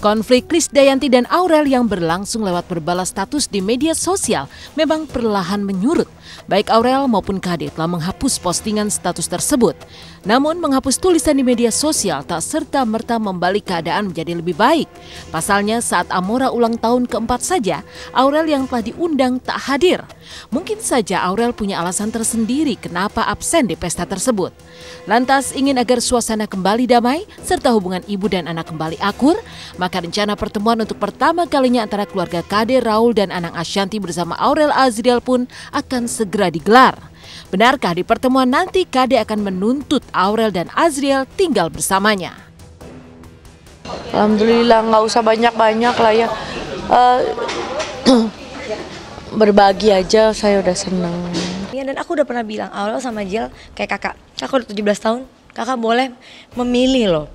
Konflik Krisdayanti dan Aurel yang berlangsung lewat berbalas status di media sosial memang perlahan menyurut. Baik Aurel maupun KD telah menghapus postingan status tersebut. Namun menghapus tulisan di media sosial tak serta-merta membalik keadaan menjadi lebih baik. Pasalnya saat Amora ulang tahun keempat saja, Aurel yang telah diundang tak hadir. Mungkin saja Aurel punya alasan tersendiri kenapa absen di pesta tersebut. Lantas ingin agar suasana kembali damai serta hubungan ibu dan anak kembali akur, maka rencana pertemuan untuk pertama kalinya antara keluarga KD, Raul dan Anang Ashanty bersama Aurel Azriel pun akan segera digelar. Benarkah di pertemuan nanti KD akan menuntut Aurel dan Azriel tinggal bersamanya? Alhamdulillah nggak usah banyak-banyak lah ya. Berbagi aja saya udah seneng. Ya, dan aku udah pernah bilang Aurel sama Jel kayak kakak udah 17 tahun, kakak boleh memilih loh.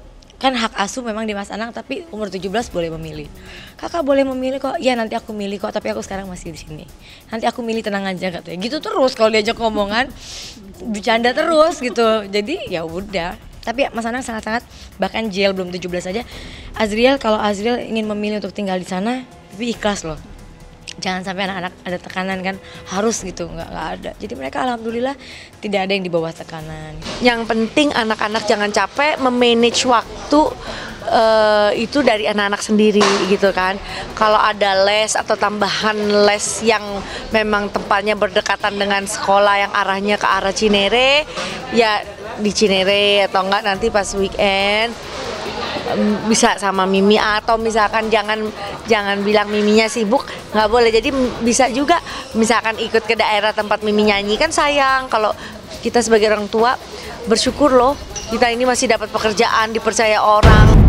Kan hak asuh memang di Mas Anang, tapi umur 17 boleh memilih. Kakak boleh memilih kok, ya nanti aku milih kok, tapi aku sekarang masih di sini. Nanti aku milih, tenang aja katanya. Gitu terus kalau diajak ngomongan, bercanda terus gitu. Jadi ya udah. Tapi Mas Anang sangat-sangat, bahkan Jel belum 17 aja. Azriel, kalau Azriel ingin memilih untuk tinggal di sana, tapi ikhlas loh. Jangan sampai anak-anak ada tekanan kan, harus gitu, nggak ada. Jadi mereka alhamdulillah tidak ada yang di bawah tekanan. Yang penting anak-anak jangan capek memanage waktu, itu dari anak-anak sendiri gitu kan. Kalau ada les atau tambahan les yang memang tempatnya berdekatan dengan sekolah yang arahnya ke arah Cinere, ya di Cinere atau enggak nanti pas weekend bisa sama Mimi, atau misalkan jangan bilang Miminya sibuk, nggak boleh. Jadi bisa juga misalkan ikut ke daerah tempat Mimi nyanyi, kan sayang kalau kita sebagai orang tua bersyukur loh kita ini masih dapat pekerjaan, dipercaya orang.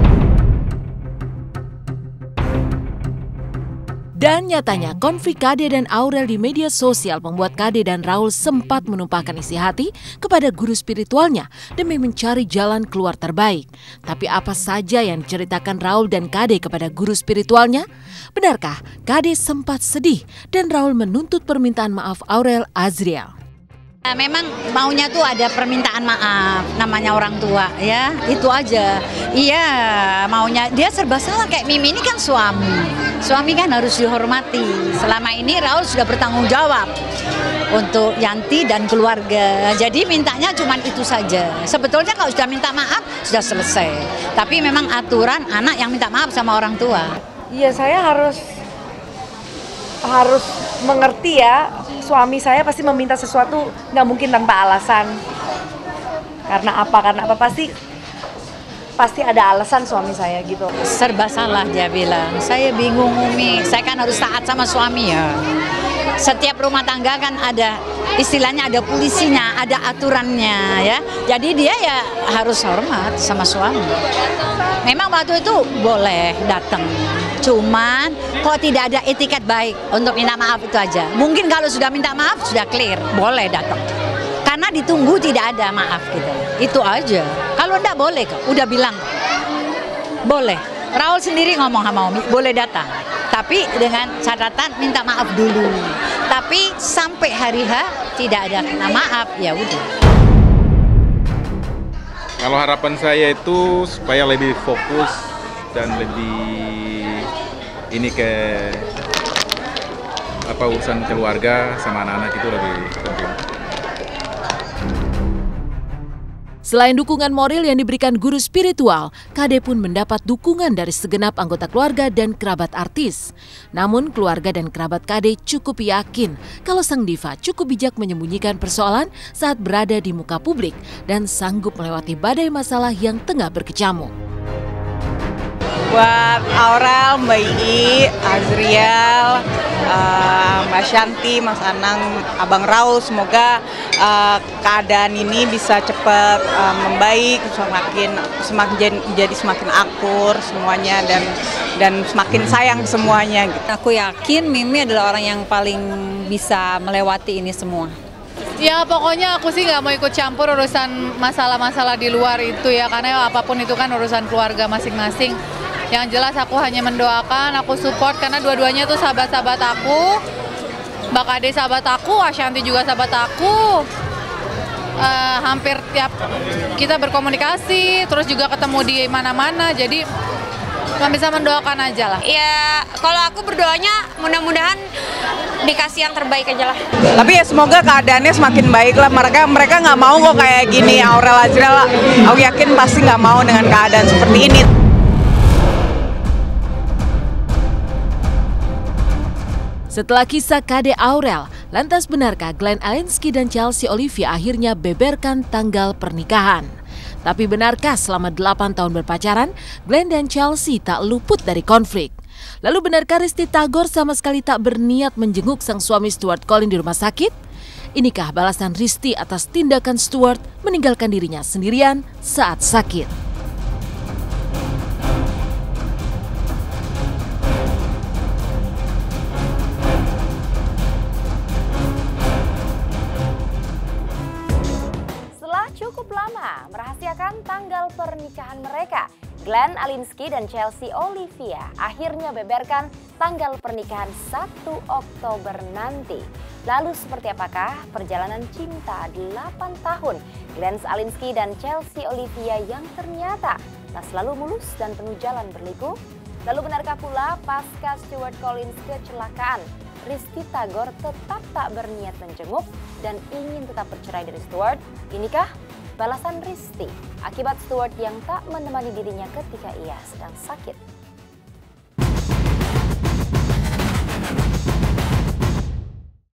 Dan nyatanya konflik KD dan Aurel di media sosial membuat KD dan Raul sempat menumpahkan isi hati kepada guru spiritualnya demi mencari jalan keluar terbaik. Tapi apa saja yang diceritakan Raul dan KD kepada guru spiritualnya? Benarkah KD sempat sedih dan Raul menuntut permintaan maaf Aurel Azriel? Memang maunya tuh ada permintaan maaf, namanya orang tua ya, itu aja. Iya, maunya dia serba salah, kayak Mimi ini kan suami kan harus dihormati. Selama ini Raul sudah bertanggung jawab untuk Yanti dan keluarga, jadi mintanya cuma itu saja. Sebetulnya kalau sudah minta maaf sudah selesai, tapi memang aturan anak yang minta maaf sama orang tua. Iya, saya harus mengerti ya, suami saya pasti meminta sesuatu nggak mungkin tanpa alasan. Karena apa pasti ada alasan suami saya gitu. Serba salah dia bilang, saya bingung Umi, saya kan harus taat sama suami ya. Setiap rumah tangga kan ada istilahnya, ada polisinya, ada aturannya ya. Jadi dia ya harus hormat sama suami. Memang waktu itu boleh datang, cuman kok tidak ada etiket baik untuk minta maaf, itu aja. Mungkin kalau sudah minta maaf sudah clear, boleh datang. Karena ditunggu tidak ada maaf gitu. Itu aja. Kalau enggak boleh kok, udah bilang. Boleh. Raul sendiri ngomong sama Umi, boleh datang. Tapi dengan catatan minta maaf dulu. Tapi sampai hari H tidak ada kena maaf, ya udah. Kalau harapan saya itu supaya lebih fokus dan lebih ini ke urusan keluarga sama anak-anak itu lebih penting. Selain dukungan moral yang diberikan guru spiritual, KD pun mendapat dukungan dari segenap anggota keluarga dan kerabat artis. Namun keluarga dan kerabat KD cukup yakin kalau sang diva cukup bijak menyembunyikan persoalan saat berada di muka publik dan sanggup melewati badai masalah yang tengah berkecamuk. Buat Aurel, Mbak Ii, Azriel, Mbak Shanty, Mas Anang, Abang Raul, semoga keadaan ini bisa cepat membaik, semakin jadi semakin akur semuanya dan semakin sayang semuanya. Aku yakin Mimi adalah orang yang paling bisa melewati ini semua. Ya pokoknya aku sih nggak mau ikut campur urusan masalah-masalah di luar itu ya, karena apapun itu kan urusan keluarga masing-masing. Yang jelas aku hanya mendoakan, aku support karena dua-duanya tuh sahabat-sahabat aku. Mbak Kade sahabat aku, Ashanty juga sahabat aku. Hampir tiap kita berkomunikasi, terus juga ketemu di mana-mana. Jadi Cuma bisa mendoakan aja lah. Ya kalau aku berdoanya mudah-mudahan dikasih yang terbaik aja lah. Tapi ya semoga keadaannya semakin baik lah. Mereka nggak mau kok kayak gini. Aurel Azriel, aku yakin pasti nggak mau dengan keadaan seperti ini. Setelah kisah KD Aurel, lantas benarkah Glenn Alinsky dan Chelsea Olivia akhirnya beberkan tanggal pernikahan? Tapi benarkah selama 8 tahun berpacaran, Glenn dan Chelsea tak luput dari konflik? Lalu benarkah Risty Tagor sama sekali tak berniat menjenguk sang suami Stuart Collin di rumah sakit? Inikah balasan Risty atas tindakan Stuart meninggalkan dirinya sendirian saat sakit? Cukup lama merahasiakan tanggal pernikahan mereka, Glenn Alinsky dan Chelsea Olivia akhirnya beberkan tanggal pernikahan 1 Oktober nanti. Lalu seperti apakah perjalanan cinta 8 tahun Glenn Alinsky dan Chelsea Olivia yang ternyata tak selalu mulus dan penuh jalan berliku? Lalu benarkah pula pasca Stuart Collin kecelakaan, Risty Tagor tetap tak berniat menjenguk dan ingin tetap bercerai dari Stuart? Inikah balasan Risty akibat Stuart yang tak menemani dirinya ketika ia sedang sakit?